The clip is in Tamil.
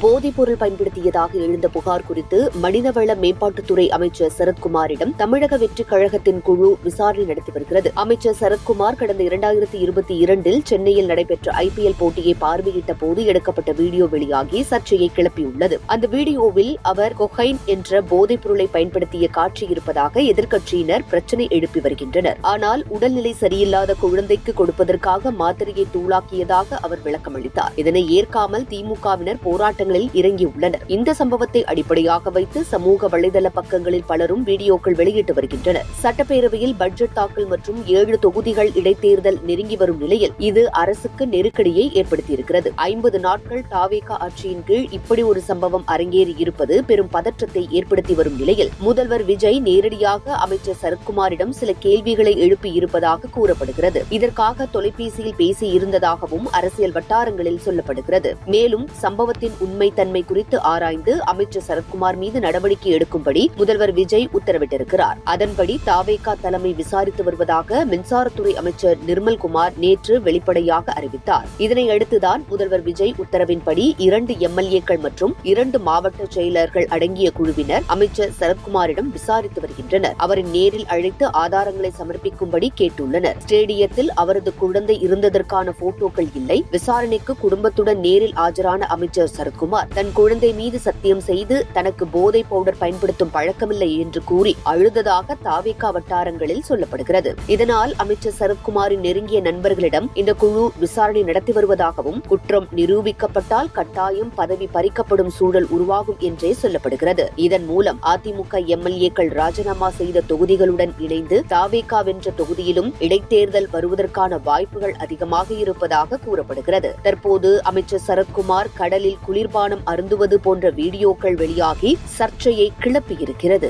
போதைப்பொருள் பயன்படுத்தியதாக எழுந்த புகார் குறித்து மனிதவள மேம்பாட்டுத்துறை அமைச்சர் சரத்குமாரிடம் தமிழக வெற்றிக் கழகத்தின் குழு விசாரணை நடத்தி வருகிறது. அமைச்சர் சரத்குமார் கடந்த 2022 சென்னையில் நடைபெற்ற IPL போட்டியை பார்வையிட்ட போது எடுக்கப்பட்ட வீடியோ வெளியாகி சர்ச்சையை கிளப்பியுள்ளது. அந்த வீடியோவில் அவர் கொகைன் என்ற போதைப் பொருளை பயன்படுத்திய காட்சி இருப்பதாக எதிர்க்கட்சியினர் பிரச்சினை எழுப்பி வருகின்றனர். ஆனால் உடல்நிலை சரியில்லாத குழந்தைக்கு கொடுப்பதற்காக மாத்திரையை தூளாக்கியதாக அவர் விளக்கமளித்தார். இதனை ஏற்காமல் திமுகவினர் போராட்டங்களில் இறங்கியுள்ளனர். இந்த சம்பவத்தை அடிப்படையாக வைத்து சமூக வலைதள பக்கங்களில் பலரும் வீடியோக்கள் வெளியிட்டு வருகின்றனர். சட்டப்பேரவையில் பட்ஜெட் தாக்கல் மற்றும் 7 தொகுதிகள் இடைத்தேர்தல் நெருங்கி வரும் நிலையில் இது அரசுக்கு நெருக்கடியை ஏற்படுத்தியிருக்கிறது. 50 நாட்கள் தாவேக ஆட்சியின் கீழ் இப்படி ஒரு சம்பவம் அரங்கேறி இருப்பது பெரும் பதற்றத்தை ஏற்படுத்தி வரும் நிலையில் முதல்வர் விஜய் நேரடியாக அமைச்சர் சரத்குமாரிடம் சில கேள்விகளை எழுப்பி இருப்பதாக கூறப்படுகிறது. இதற்காக தொலைபேசியில் பேசி இருந்ததாகவும் அரசியல் வட்டாரங்களில் சொல்லப்படுகிறது. மேலும் சம்பவத்தின் உண்மைத்தன்மை குறித்து ஆராய்ந்து அமைச்சர் சரத்குமார் மீது நடவடிக்கை எடுக்கும்படி முதல்வர் விஜய் உத்தரவிட்டிருக்கிறார். அதன்படி தாவேகா தலைமை விசாரித்து வருவதாக மின்சாரத்துறை அமைச்சர் நிர்மல்குமார் நேற்று வெளிப்படையாக அறிவித்தார். இதனையடுத்துதான் முதல்வர் விஜய் உத்தரவின்படி 2 MLA-க்கள் மற்றும் 2 மாவட்ட செயலர்கள் அடங்கிய குழுவினர் அமைச்சர் சரத்குமாரிடம் விசாரித்து வருகின்றனர். அவரை நேரில் அழைத்து ஆதாரங்களை சமர்ப்பிக்கும்படி கேட்டுள்ளனர். ஸ்டேடியத்தில் அவரது குழந்தை இருந்ததற்கான போட்டோக்கள் இல்லை. விசாரணைக்கு குடும்பத்துடன் நேரில் ஆஜரான அமைச்சர் சரத்குமார் தன் குழந்தை மீது சத்தியம் செய்து தனக்கு போதை பவுடர் பயன்படுத்தும் பழக்கமில்லை என்று கூறி அழுததாக தாவேகா வட்டாரங்களில் சொல்லப்படுகிறது. இதனால் அமைச்சர் சரத்குமாரின் நெருங்கிய நண்பர்களிடம் இந்த குழு விசாரணை நடத்தி வருவதாகவும் குற்றம் நிரூபிக்கப்பட்டால் கட்டாயம் பதவி பறிக்கப்படும் சூழல் உருவாகும் என்றே சொல்லப்படுகிறது. இதன் மூலம் அதிமுக MLA-க்கள் ராஜினாமா செய்த தொகுதிகளுடன் இணைந்து தாவேகா வென்ற தொகுதியிலும் இடைத்தேர்தல் வருவதற்கான வாய்ப்புகள் அதிகமாக இருப்பதாக கூறப்படுகிறது. தற்போது அமைச்சர் சரத்குமார் கடலில் குளிர்பானம் அருந்துவது போன்ற வீடியோக்கள் வெளியாகி சர்ச்சையை கிளப்பியிருக்கிறது.